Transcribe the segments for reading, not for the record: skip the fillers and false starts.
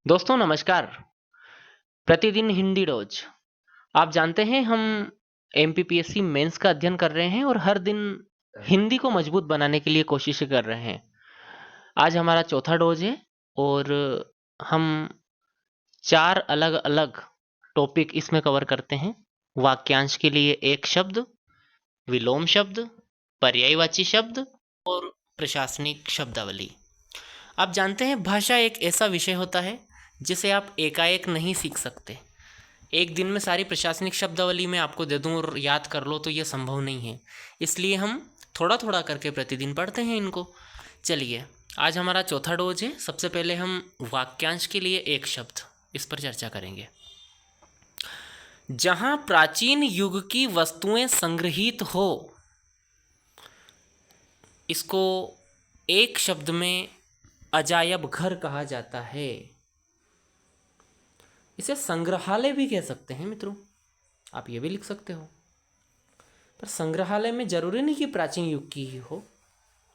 दोस्तों नमस्कार। प्रतिदिन हिंदी डोज। आप जानते हैं हम एमपीपीएससी मेंस का अध्ययन कर रहे हैं और हर दिन हिंदी को मजबूत बनाने के लिए कोशिशें कर रहे हैं। आज हमारा चौथा डोज है और हम चार अलग-अलग टॉपिक इसमें कवर करते हैं। वाक्यांश के लिए एक शब्द, विलोम शब्द, पर्यायवाची शब्द और प्रशासनिक शब्दावली। आप जानते हैं भाषा एक ऐसा विषय होता है जिसे आप एकाएक नहीं सीख सकते। एक दिन में सारी प्रशासनिक शब्दावली मैं आपको दे दूं और याद कर लो तो ये संभव नहीं है। इसलिए हम थोड़ा थोड़ा करके प्रतिदिन पढ़ते हैं इनको। चलिए आज हमारा चौथा डोज है। सबसे पहले हम वाक्यांश के लिए एक शब्द इस पर चर्चा करेंगे। जहाँ प्राचीन युग की वस्तुएं संग्रहित हो, इसको एक शब्द में अजायब घर कहा जाता है। इसे संग्रहालय भी कह सकते हैं मित्रों, आप ये भी लिख सकते हो। पर संग्रहालय में जरूरी नहीं कि प्राचीन युग की ही हो,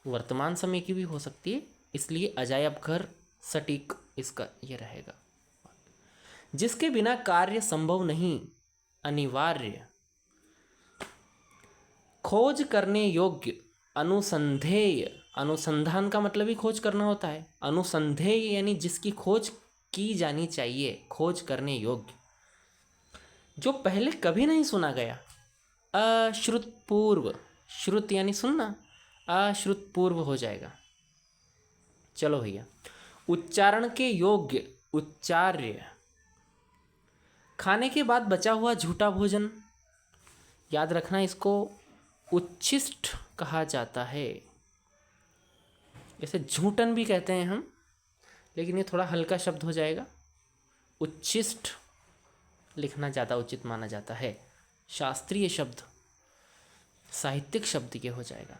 वर्तमान समय की भी हो सकती है। इसलिए अजायब घर सटीक इसका ये रहेगा। जिसके बिना कार्य संभव नहीं, अनिवार्य, खोज करने योग्य, अनुसंधेय। अनुसंधान का मतलब ही खोज करना होता है। अनुसंधेय यानी जिसकी खोज की जानी चाहिए, खोज करने योग्य, जो पहले कभी नहीं सुना गया। अश्रुतपूर्व, श्रुत यानी सुनना, अश्रुतपूर्व हो जाएगा। चलो भैया, उच्चारण के योग्य, उच्चार्य। खाने के बाद बचा हुआ झूठा भोजन, याद रखना इसको उच्छिष्ट कहा जाता है। इसे झूठन भी कहते हैं हम, लेकिन ये थोड़ा हल्का शब्द हो जाएगा। उच्छिष्ट लिखना ज़्यादा उचित माना जाता है। शास्त्रीय शब्द, साहित्यिक शब्द ये हो जाएगा।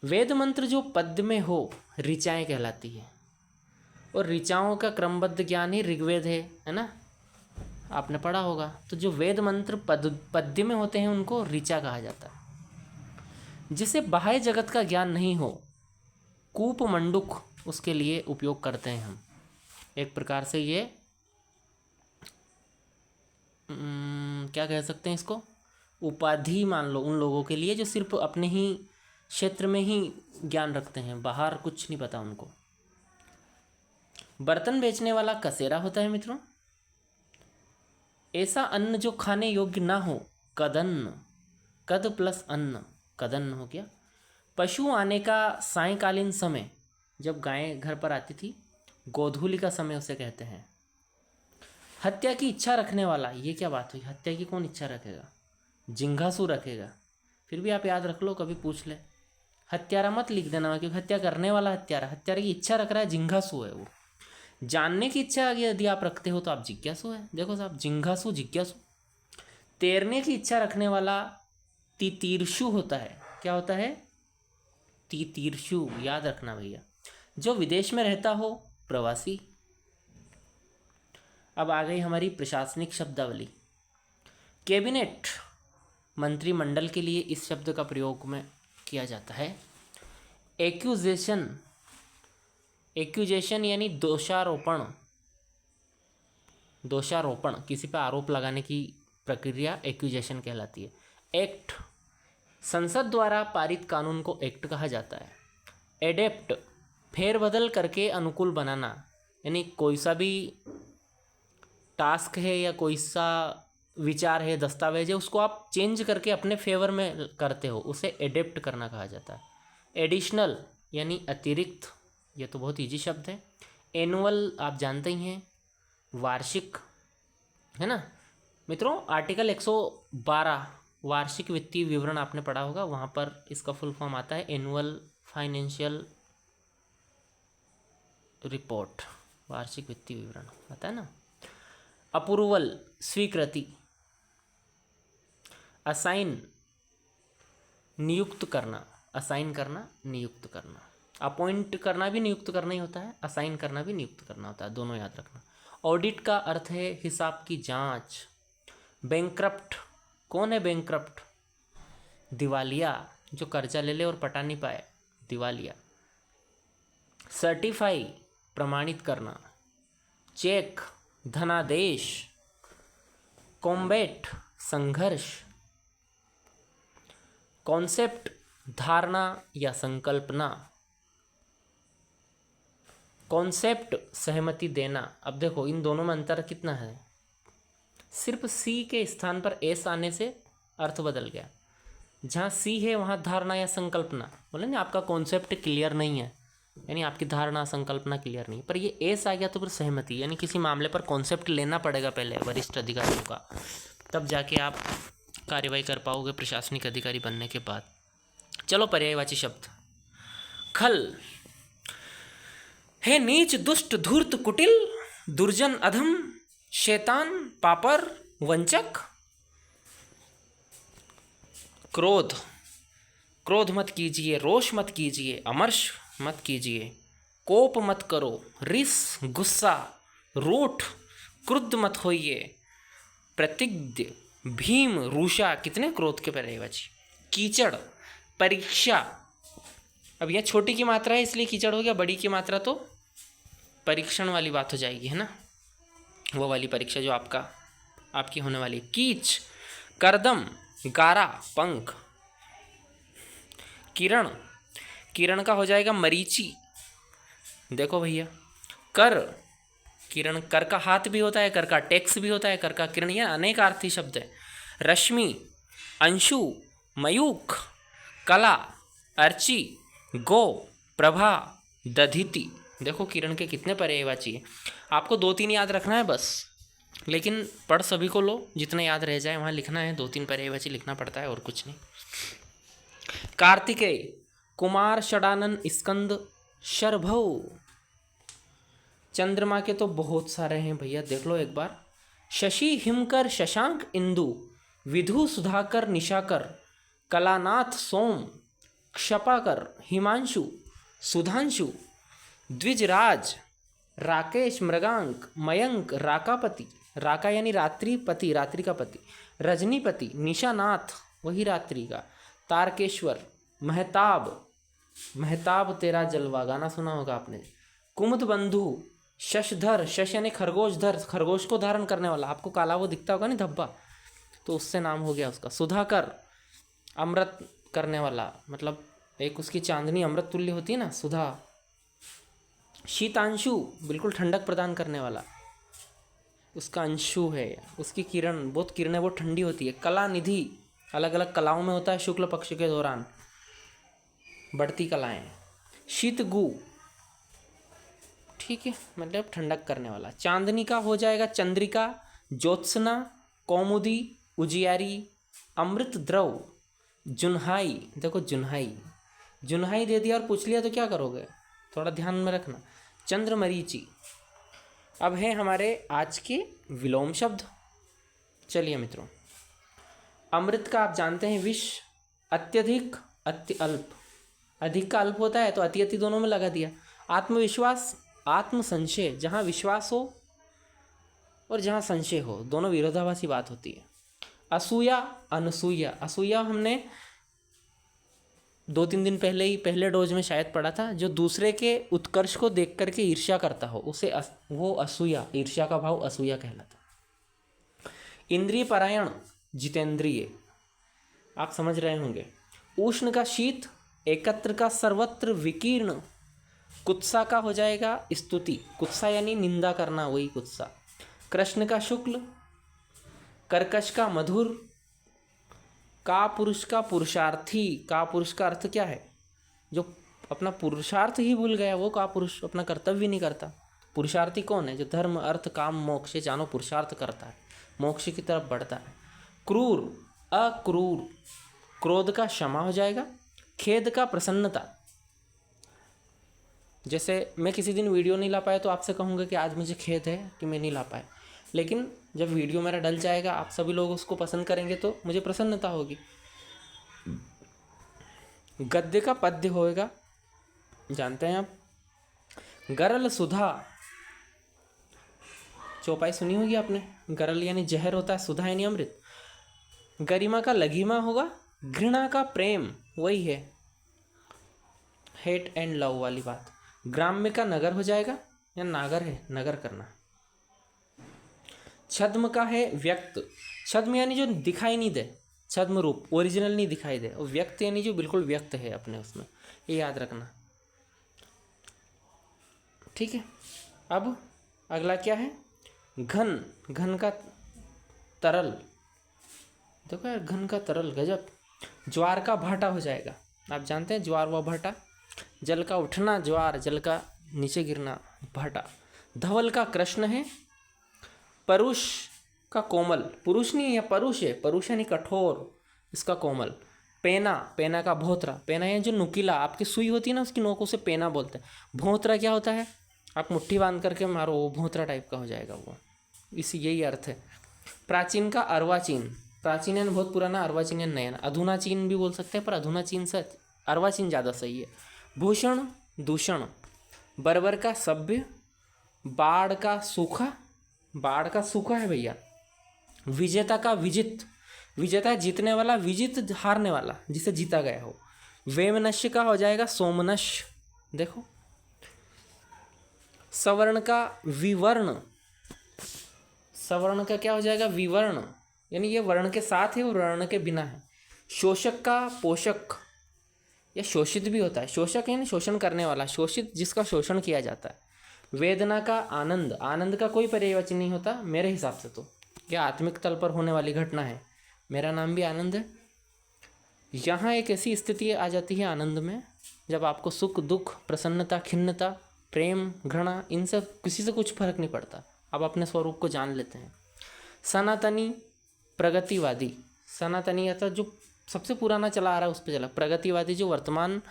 वेद मंत्र जो पद्य में हो, ऋचाएँ कहलाती है। और ऋचाओं का क्रमबद्ध ज्ञान ही ऋग्वेद है ना, आपने पढ़ा होगा। तो जो वेद मंत्र पद्य में होते हैं उनको ऋचा कहा जाता है। जिसे बाह्य जगत का ज्ञान नहीं हो, कूप मंडूक उसके लिए उपयोग करते हैं हम। एक प्रकार से ये क्या कह सकते हैं इसको, उपाधि मान लो उन लोगों के लिए जो सिर्फ अपने ही क्षेत्र में ही ज्ञान रखते हैं, बाहर कुछ नहीं पता उनको। बर्तन बेचने वाला कसेरा होता है मित्रों। ऐसा अन्न जो खाने योग्य ना हो, कदन्न, कद प्लस अन्न, कदन्न हो गया। पशु आने का सायंकालीन समय, जब गायें घर पर आती थी, गोधूली का समय उसे कहते हैं। हत्या की इच्छा रखने वाला, ये क्या बात हुई, हत्या की कौन इच्छा रखेगा, जिंघासु रखेगा। फिर भी आप याद रख लो, कभी पूछ ले। हत्यारा मत लिख देना, क्योंकि हत्या करने वाला हत्यारा, हत्यारे की इच्छा रख रहा है, जिंघासु है वो। जानने की इच्छा यदि आप रखते हो तो आप जिज्ञासु है। देखो साहब, जिंघासु, जिज्ञासु। तैरने की इच्छा रखने वाला तितीर्षु होता है। क्या होता है, तितीर्षु, याद रखना भैया। जो विदेश में रहता हो, प्रवासी। अब आ गई हमारी प्रशासनिक शब्दावली। कैबिनेट, मंत्रिमंडल के लिए इस शब्द का प्रयोग में किया जाता है। एक्यूजेशन, एक्यूजेशन यानी दोषारोपण, दोषारोपण, किसी पर आरोप लगाने की प्रक्रिया एक्यूजेशन कहलाती है। एक्ट, संसद द्वारा पारित कानून को एक्ट कहा जाता है। एडेप्ट, फेरबदल करके अनुकूल बनाना, यानी कोई सा भी टास्क है या कोई सा विचार है, दस्तावेज है, उसको आप चेंज करके अपने फेवर में करते हो, उसे एडेप्ट करना कहा जाता है। एडिशनल यानी अतिरिक्त, ये तो बहुत ईजी शब्द है। एनुअल आप जानते ही हैं, वार्षिक, है ना मित्रों। आर्टिकल 112 वार्षिक वित्तीय विवरण आपने पढ़ा होगा, वहाँ पर इसका फुल फॉर्म आता है एनुअल फाइनेंशियल रिपोर्ट, वार्षिक वित्तीय विवरण आता है ना। अप्रूवल, स्वीकृति। असाइन, नियुक्त करना, असाइन करना, नियुक्त करना। अपॉइंट करना भी नियुक्त करना ही होता है, असाइन करना भी नियुक्त करना होता है, दोनों याद रखना। ऑडिट का अर्थ है हिसाब की जांच। बैंक्रप्ट, कौन है बैंक्रप्ट, दिवालिया, जो कर्जा ले ले और पटा नहीं पाए, दिवालिया। सर्टिफाई, प्रमाणित करना। चेक धनादेश, कॉम्बैट संघर्ष, कॉन्सेप्ट धारणा या संकल्पना, कॉन्सेप्ट सहमति देना। अब देखो इन दोनों में अंतर कितना है, सिर्फ सी के स्थान पर एस आने से अर्थ बदल गया। जहाँ सी है वहाँ धारणा या संकल्पना, बोले ना आपका कॉन्सेप्ट क्लियर नहीं है, यानी आपकी धारणा संकल्पना क्लियर नहीं, पर ये एस आ गया तो फिर सहमति, यानी किसी मामले पर कॉन्सेप्ट लेना पड़ेगा पहले वरिष्ठ अधिकारियों का, तब जाके आप कार्यवाही कर पाओगे प्रशासनिक अधिकारी बनने के बाद। चलो पर्यायवाची शब्द। खल है नीच दुष्ट धूर्त कुटिल दुर्जन अधम शैतान पापर वंचक। क्रोध, क्रोध मत कीजिए, रोष मत कीजिए, अमर्ष मत कीजिए, कोप मत करो, रिस गुस्सा, रूठ क्रुद्ध मत होइए, प्रतिज्ञ भीम रूषा, कितने क्रोध के पर्यायवाची। कीचड़, परीक्षा, अब यह छोटी की मात्रा है इसलिए कीचड़ हो गया, बड़ी की मात्रा तो परीक्षण वाली बात हो जाएगी, है ना, वो वाली परीक्षा जो आपकी होने वाली। कीच, करदम, गारा, पंख। किरण, किरण का हो जाएगा मरीचि, देखो भैया। कर, किरण, कर का हाथ भी होता है, कर का टैक्स भी होता है, कर का किरण, यह अनेकार्थी शब्द है। रश्मि, अंशु, मयूख, कला, अर्ची, गो, प्रभा, दधिति। देखो किरण के कितने पर्यायवाची है, आपको 2-3 याद रखना है बस, लेकिन पढ़ सभी को लो, जितना याद रह जाए वहाँ लिखना है, 2-3 पर्यायवाची लिखना पड़ता है और कुछ नहीं। कार्तिकेय, कुमार, षडानन, स्कंद, शर्भव। चंद्रमा के तो बहुत सारे हैं भैया, देख लो एक बार। शशि, हिमकर, शशांक, इंदु, विधु, सुधाकर, निशाकर, कलानाथ, सोम, क्षपाकर, हिमांशु, सुधांशु, द्विजराज, राकेश, मृगांक, मयंक, राकापति, राका यानी रात्रिपति, रात्रि का पति, रजनीपति, निशानाथ वही रात्रि का, तारकेश्वर, महताब, महताब तेरा जलवा, गाना सुना होगा आपने। कुमुद बंधु, शशधर, शश यानी खरगोशधर, खरगोश को धारण करने वाला, आपको काला वो दिखता होगा नहीं धब्बा, तो उससे नाम हो गया उसका। सुधाकर, अमृत करने वाला, मतलब एक उसकी चांदनी अमृत तुल्य होती है ना, सुधा। शीतांशु, बिल्कुल ठंडक प्रदान करने वाला, उसका अंशु है, उसकी किरण, बहुत किरणें बहुत ठंडी होती है। कला निधि, अलग अलग कलाओं में होता है शुक्ल पक्ष के दौरान बढ़ती कलाएं। शीतगु, ठीक है, मतलब ठंडक करने वाला। चांदनी का हो जाएगा चंद्रिका, ज्योत्सना, कौमुदी, उजियारी, अमृत द्रव, जुन्हाई। देखो जुन्हाई, जुन्हाई दे दिया और पूछ लिया तो क्या करोगे, थोड़ा ध्यान में रखना। चंद्रमरीचि। अब है हमारे आज के विलोम शब्द। चलिए मित्रों, अमृत का आप जानते हैं विष, अत्यधिक, अति अल्प। अधिक का अल्प होता है तो अति अति दोनों में लगा दिया। आत्मविश्वास, आत्म संशय, जहाँ विश्वास हो और जहाँ संशय हो, दोनों विरोधाभासी बात होती है। असूया, अनसूया। असूया हमने 2-3 दिन पहले ही पहले डोज में शायद पढ़ा था, जो दूसरे के उत्कर्ष को देख करके ईर्ष्या करता हो उसे वो असूया, ईर्ष्या का भाव असूया कहलाता। इंद्रिय परायण, जितेंद्रिय, आप समझ रहे होंगे। उष्ण का शीत, एकत्र का सर्वत्र विकीर्ण। कुत्सा का हो जाएगा स्तुति, कुत्सा यानी निंदा करना, वही कुत्सा। कृष्ण का शुक्ल, कर्कश का मधुर, का पुरुष का पुरुषार्थी। का पुरुष का अर्थ क्या है, जो अपना पुरुषार्थ ही भूल गया, वो का पुरुष अपना कर्तव्य नहीं करता। पुरुषार्थी कौन है, जो धर्म अर्थ काम मोक्ष जानो पुरुषार्थ करता है, मोक्ष की तरफ बढ़ता है। क्रूर, अक्रूर, क्रोध का क्षमा हो जाएगा। खेद का प्रसन्नता, जैसे मैं किसी दिन वीडियो नहीं ला पाया तो आपसे कहूँगा कि आज मुझे खेद है कि मैं नहीं ला पाया, लेकिन जब वीडियो मेरा डल जाएगा, आप सभी लोग उसको पसंद करेंगे तो मुझे प्रसन्नता होगी। गद्य का पद्य होएगा, जानते हैं आप। गरल सुधा, चौपाई सुनी होगी आपने। गरल यानी जहर होता है, सुधा यानी अमृत। गरिमा का लघिमा होगा। घृणा का प्रेम, वही है हेट एंड लव वाली बात। ग्राम्य का नगर हो जाएगा, या नागर है, नगर करना। छद्म का है व्यक्त। छद्म यानी जो दिखाई नहीं दे, छद्म रूप ओरिजिनल नहीं दिखाई दे, और व्यक्त यानी जो बिल्कुल व्यक्त है अपने उसमें, ये याद रखना। ठीक है। अब अगला क्या है? घन। घन का तरल। देखो यार, घन का तरल, गजब। ज्वार का भाटा हो जाएगा। आप जानते हैं ज्वार व भाटा, जल का उठना ज्वार, जल का नीचे गिरना भाटा। धवल का कृष्ण है। परुष का कोमल, पुरुष नहीं है, परुष है, परुष यानी कठोर, इसका कोमल। पेना, पेना का भोथरा, पेना ये जो नुकीला आपकी सुई होती है ना, उसकी नोकों से पेना बोलते हैं। भोथरा क्या होता है? आप मुट्ठी बांध करके मारो, वो भोथरा टाइप का हो जाएगा वो, इसी यही अर्थ है। प्राचीन का अर्वाचीन, प्राचीन यानी बहुत पुराना, अर्वाचीन यानी नया। अधुनाचीन भी बोल सकते हैं, पर अधुनाचीन से अर्वाचीन ज़्यादा सही है। भूषण दूषण। बर्बर का सभ्य। बाढ़ का सूखा, बाढ़ का सूखा है भैया। विजेता का विजित, विजेता जीतने वाला, विजित हारने वाला, जिसे जीता गया हो। वेमनस्य का हो जाएगा सोमनस्य। देखो। सवर्ण का विवर्ण, सवर्ण का क्या हो जाएगा? विवर्ण, यानी ये वर्ण के साथ है और वर्ण के बिना है। शोषक का पोषक, यह शोषित भी होता है। शोषक यानी शोषण करने वाला, शोषित जिसका शोषण किया जाता है। वेदना का आनंद, आनंद का कोई पर्यायवाची नहीं होता मेरे हिसाब से, तो यह आत्मिक तल पर होने वाली घटना है। मेरा नाम भी आनंद है। यहाँ एक ऐसी स्थिति आ जाती है आनंद में, जब आपको सुख दुख, प्रसन्नता, खिन्नता, प्रेम, घृणा, इन सब किसी से कुछ फर्क नहीं पड़ता, आप अपने स्वरूप को जान लेते हैं। सनातनी प्रगतिवादी, सनातनी अर्थात जो सबसे पुराना चला आ रहा है उस पर चला। प्रगतिवादी जो वर्तमान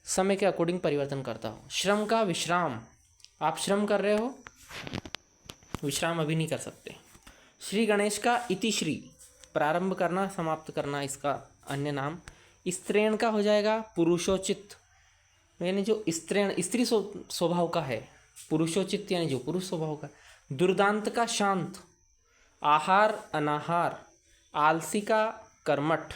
समय के अकॉर्डिंग परिवर्तन करता हो। श्रम का विश्राम, आप श्रम कर रहे हो, विश्राम अभी नहीं कर सकते। श्री गणेश का इतिश्री, प्रारंभ करना, समाप्त करना, इसका अन्य नाम। स्त्रीण का हो जाएगा पुरुषोचित, यानी जो स्त्रीण स्त्री स्वभाव का है। पुरुषोचित यानी जो पुरुष स्वभाव का। दुर्दांत का शांत। आहार अनाहार। आलसी का कर्मठ।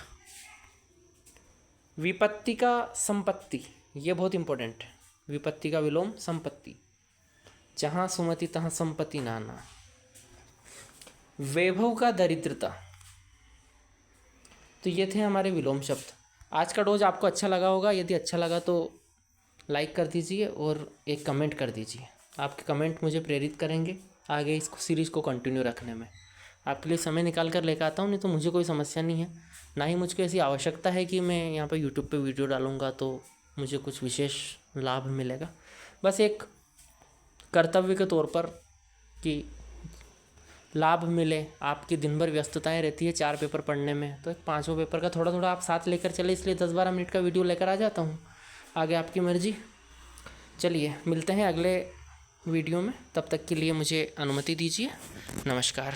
विपत्ति का संपत्ति, ये बहुत इंपॉर्टेंट है। विपत्ति का विलोम संपत्ति। जहाँ सुमति तहाँ संपत्ति नाना। वैभव का दरिद्रता। तो ये थे हमारे विलोम शब्द। आज का डोज आपको अच्छा लगा होगा, यदि अच्छा लगा तो लाइक कर दीजिए और एक कमेंट कर दीजिए। आपके कमेंट मुझे प्रेरित करेंगे आगे इस सीरीज़ को कंटिन्यू रखने में। आपके लिए समय निकाल कर लेकर आता हूँ, नहीं तो मुझे कोई समस्या नहीं है, ना ही मुझको ऐसी आवश्यकता है कि मैं यहाँ पर यूट्यूब पे वीडियो डालूँगा तो मुझे कुछ विशेष लाभ मिलेगा। बस एक कर्तव्य के तौर पर कि लाभ मिले। आपकी दिन भर व्यस्तताएं रहती है 4 पेपर पढ़ने में, तो एक 5वां पेपर का थोड़ा थोड़ा आप साथ लेकर चले, इसलिए 10-12 मिनट का वीडियो लेकर आ जाता हूँ। आगे आपकी मर्जी। चलिए मिलते हैं अगले वीडियो में, तब तक के लिए मुझे अनुमति दीजिए। नमस्कार।